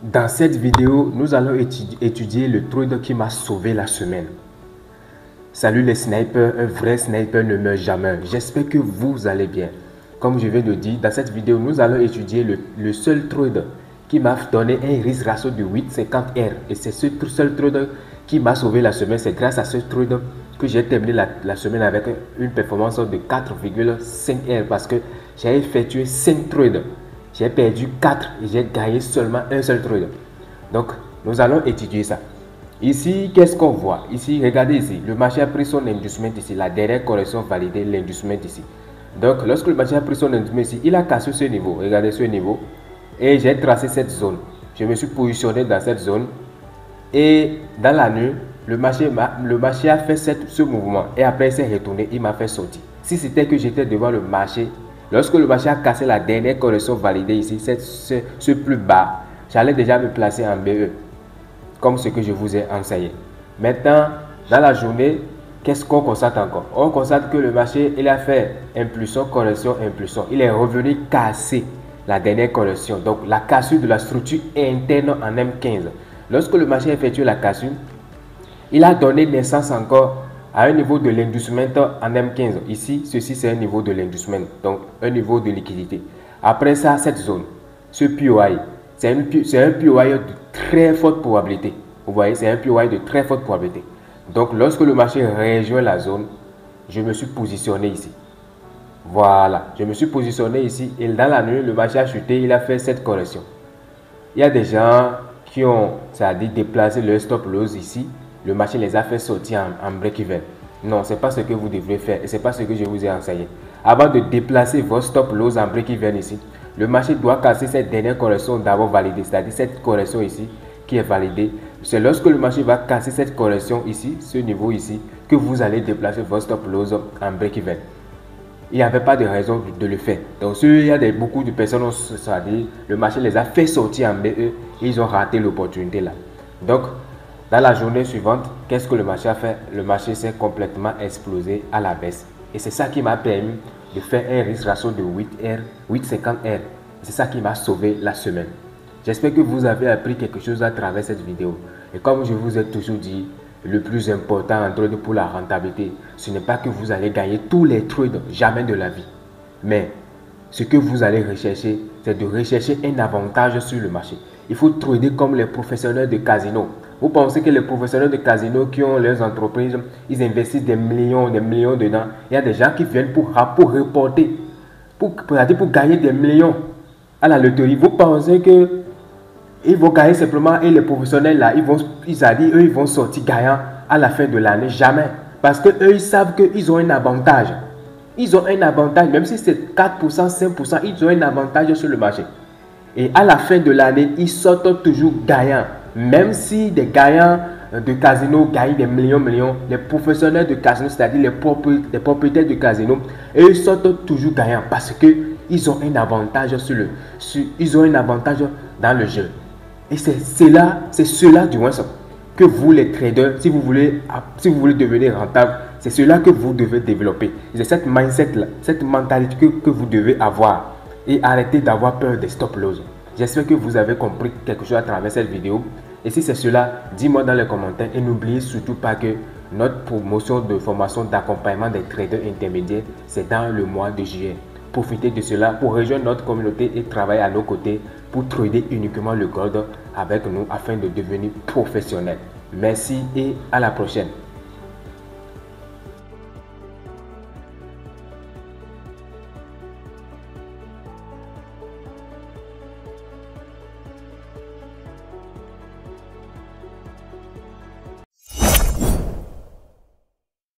Dans cette vidéo, nous allons étudier le trade qui m'a sauvé la semaine. Salut les snipers, un vrai sniper ne meurt jamais. J'espère que vous allez bien. Comme je viens de dire, dans cette vidéo, nous allons étudier le seul trade qui m'a donné un risk ratio de 8,50R. Et c'est ce seul trade qui m'a sauvé la semaine. C'est grâce à ce trade que j'ai terminé la semaine avec une performance de 4,5R parce que j'ai effectué 5 trades. J'ai perdu 4 et j'ai gagné seulement un seul trade. Donc, nous allons étudier ça. Ici, qu'est-ce qu'on voit? Ici, regardez ici. Le marché a pris son inducement ici. La dernière correction validée, l'inducement ici. Donc, lorsque le marché a pris son inducement ici, il a cassé ce niveau. Regardez ce niveau. Et j'ai tracé cette zone. Je me suis positionné dans cette zone. Et dans la nuit, le marché a fait ce mouvement. Et après, il s'est retourné. Il m'a fait sortir. Si c'était que j'étais devant le marché, lorsque le marché a cassé la dernière correction validée ici, ce plus bas, j'allais déjà me placer en BE, comme ce que je vous ai enseigné. Maintenant, dans la journée, qu'est-ce qu'on constate encore? On constate que le marché, il a fait impulsion, correction, impulsion. Il est revenu casser la dernière correction. Donc, la cassure de la structure interne en M15. Lorsque le marché a effectué la cassure, il a donné naissance encore à un niveau de l'inducement en M15. Ici, ceci c'est un niveau de l'inducement, donc un niveau de liquidité. Après ça, cette zone, ce POI, c'est un POI de très forte probabilité. Vous voyez, c'est un POI de très forte probabilité. Donc, lorsque le marché rejoint la zone, je me suis positionné ici. Voilà, je me suis positionné ici et dans la nuit, le marché a chuté, il a fait cette correction. Il y a des gens qui ont, c'est-à-dire déplacé leur stop loss ici. Le marché les a fait sortir en break-even. Non, ce n'est pas ce que vous devrez faire et ce n'est pas ce que je vous ai enseigné. Avant de déplacer votre stop loss en break-even ici, le marché doit casser cette dernière correction d'abord validée, c'est-à-dire cette correction ici qui est validée. C'est lorsque le marché va casser cette correction ici, ce niveau ici, que vous allez déplacer votre stop loss en break-even. Il n'y avait pas de raison de le faire. Donc, il y a beaucoup de personnes, c'est-à-dire le marché les a fait sortir en BE et ils ont raté l'opportunité là. Donc, dans la journée suivante, qu'est-ce que le marché a fait? Le marché s'est complètement explosé à la baisse. Et c'est ça qui m'a permis de faire un risk ratio de 8,50R. C'est ça qui m'a sauvé la semaine. J'espère que vous avez appris quelque chose à travers cette vidéo. Et comme je vous ai toujours dit, le plus important en trade pour la rentabilité, ce n'est pas que vous allez gagner tous les trades, jamais de la vie. Mais ce que vous allez rechercher, c'est de rechercher un avantage sur le marché. Il faut trader comme les professionnels de casino. Vous pensez que les professionnels de casino qui ont leurs entreprises, ils investissent des millions dedans. Il y a des gens qui viennent pour reporter, pour gagner des millions à la loterie. Vous pensez que ils vont gagner simplement et les professionnels là, ils vont sortir gagnants à la fin de l'année? Jamais. Parce que eux, ils savent qu'ils ont un avantage. Ils ont un avantage, même si c'est 4%, 5%, ils ont un avantage sur le marché. Et à la fin de l'année, ils sortent toujours gagnants. Même si des gagnants de casino gagnent des millions, les professionnels de casino, c'est-à-dire les propriétaires de casino, ils sortent toujours gagnants parce qu'ils ont un avantage ils ont un avantage dans le jeu. Et c'est cela du moins que vous les traders, si vous voulez devenir rentable, c'est cela que vous devez développer. C'est cette mindset-là, cette mentalité que vous devez avoir et arrêter d'avoir peur des stop loss. J'espère que vous avez compris quelque chose à travers cette vidéo. Et si c'est cela, dis-moi dans les commentaires et n'oubliez surtout pas que notre promotion de formation d'accompagnement des traders intermédiaires, c'est dans le mois de juillet. Profitez de cela pour rejoindre notre communauté et travailler à nos côtés pour trader uniquement le gold avec nous afin de devenir professionnel. Merci et à la prochaine.